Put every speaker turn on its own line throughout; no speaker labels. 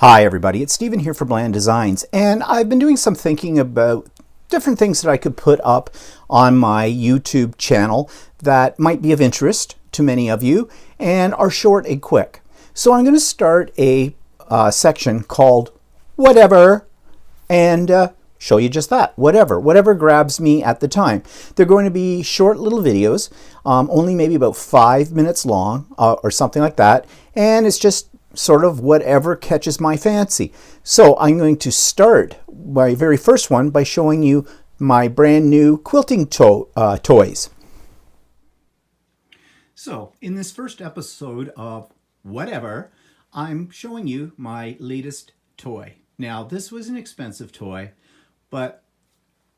Hi everybody, it's Stephen here for Bland Designs, and I've been doing some thinking about different things that I could put up on my YouTube channel that might be of interest to many of you and are short and quick. So I'm going to start a section called Whatever and show you just that, whatever grabs me at the time. They're going to be short little videos, only maybe about 5 minutes long or something like that, and it's just sort of whatever catches my fancy. So I'm going to start my very first one by showing you my brand new quilting toys. So in this first episode of Whatever, I'm showing you my latest toy. Now this was an expensive toy, but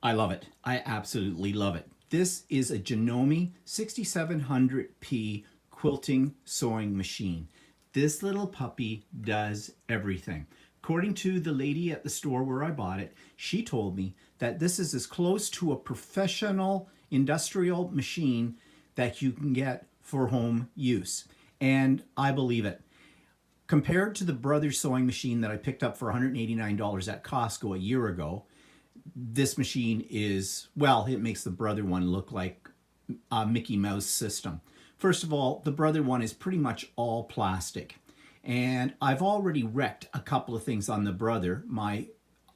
I love it. I absolutely love it. This is a Janome 6700P quilting sewing machine. This little puppy does everything. According to the lady at the store where I bought it, she told me that this is as close to a professional industrial machine that you can get for home use. And I believe it. Compared to the Brothers sewing machine that I picked up for $189 at Costco a year ago, this machine is, well, it makes the Brother one look like a Mickey Mouse system. First of all, the Brother one is pretty much all plastic. And I've already wrecked a couple of things on the Brother. My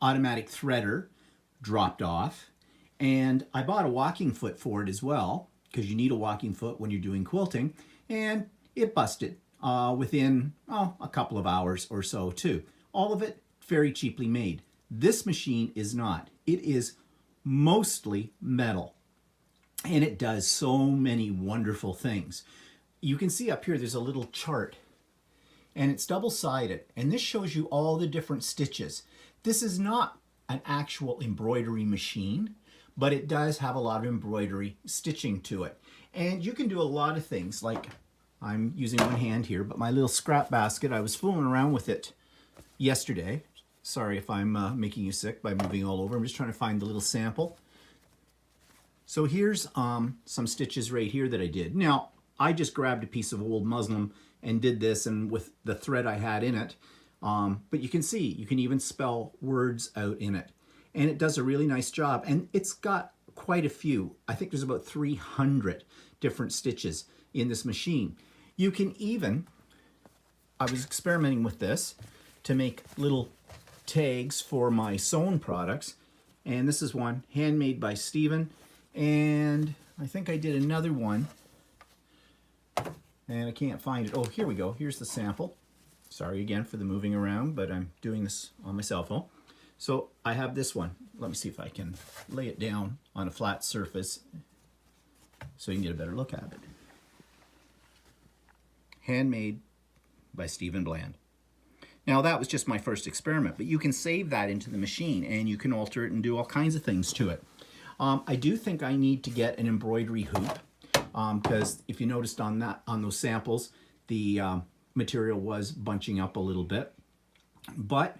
automatic threader dropped off. And I bought a walking foot for it as well, because you need a walking foot when you're doing quilting. And it busted within a couple of hours or so too. All of it very cheaply made. This machine is not. It is mostly metal. And it does so many wonderful things. You can see up here there's a little chart, and it's double-sided, and this shows you all the different stitches. This is not an actual embroidery machine, but it does have a lot of embroidery stitching to it. And you can do a lot of things, like I'm using one hand here, but my little scrap basket, I was fooling around with it yesterday. Sorry if I'm making you sick by moving all over. I'm just trying to find the little sample. So here's some stitches right here that I did. Now, I just grabbed a piece of old muslin and did this, and with the thread I had in it. But you can see, you can even spell words out in it. And it does a really nice job. And it's got quite a few. I think there's about 300 different stitches in this machine. You can even, I was experimenting with this to make little tags for my sewn products. And this is one handmade by Stephen. And I think I did another one, and I can't find it. Oh, here we go. Here's the sample. Sorry again for the moving around, but I'm doing this on my cell phone. So I have this one. Let me see if I can lay it down on a flat surface so you can get a better look at it. Handmade by Stephen Bland. Now that was just my first experiment, but you can save that into the machine and you can alter it and do all kinds of things to it. I do think I need to get an embroidery hoop because if you noticed on those samples, the material was bunching up a little bit. But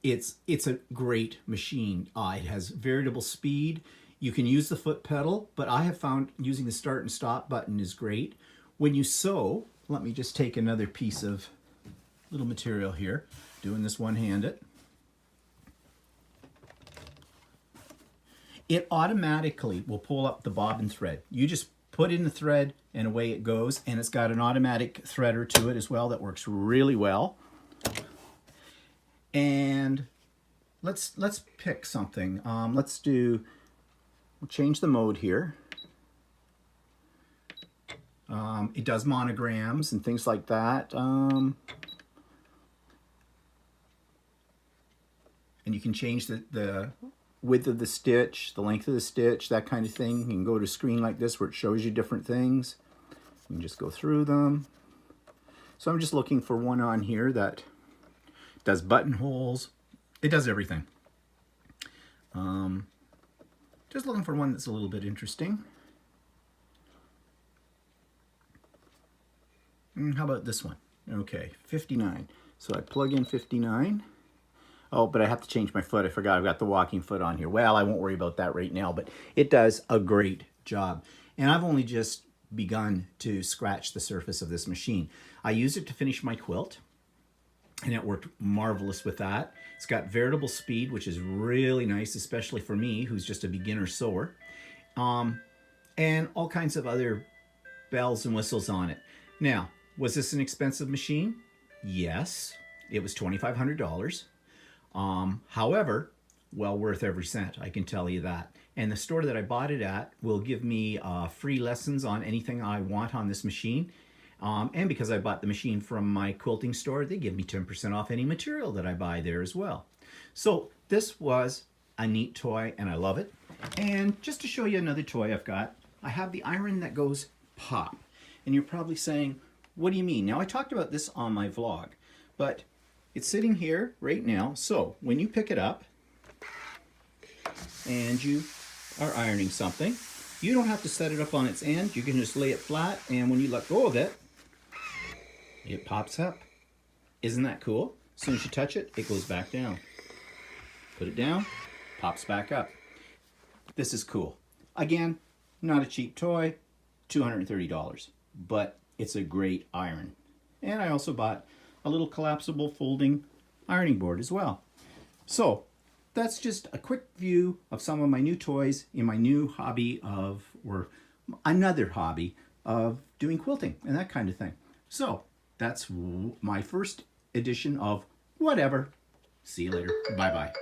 it's a great machine. It has variable speed. You can use the foot pedal, but I have found using the start and stop button is great. When you sew, let me just take another piece of little material here, doing this one-handed. It automatically will pull up the bobbin thread. You just put in the thread and away it goes, and it's got an automatic threader to it as well that works really well. And let's pick something. We'll change the mode here. It does monograms and things like that. And you can change the width of the stitch, the length of the stitch, that kind of thing. You can go to a screen like this where it shows you different things. You can just go through them. So I'm just looking for one on here that does buttonholes. It does everything. Just looking for one that's a little bit interesting. How about this one? Okay, 59. So I plug in 59. Oh, but I have to change my foot. I forgot I've got the walking foot on here. Well, I won't worry about that right now, but it does a great job. And I've only just begun to scratch the surface of this machine. I use it to finish my quilt. and it worked marvelous with that. It's got variable speed, which is really nice, especially for me, who's just a beginner sewer, and all kinds of other bells and whistles on it. Now, was this an expensive machine? Yes, it was $2,500. However, well worth every cent, I can tell you that. And the store that I bought it at will give me free lessons on anything I want on this machine. And because I bought the machine from my quilting store, they give me 10% off any material that I buy there as well. So this was a neat toy and I love it. And just to show you another toy I've got, I have the iron that goes pop. And you're probably saying, what do you mean? Now I talked about this on my vlog, but it's sitting here right now. So when you pick it up and you are ironing something, you don't have to set it up on its end. You can just lay it flat, and when you let go of it, it pops up. Isn't that cool? As soon as you touch it, it goes back down. Put it down, pops back up. This is cool. Again, not a cheap toy, $230, but it's a great iron. And I also bought a little collapsible folding ironing board as well. So that's just a quick view of some of my new toys in my new hobby of, or another hobby of doing quilting and that kind of thing. So that's my first edition of Whatever. See you later. Bye-bye.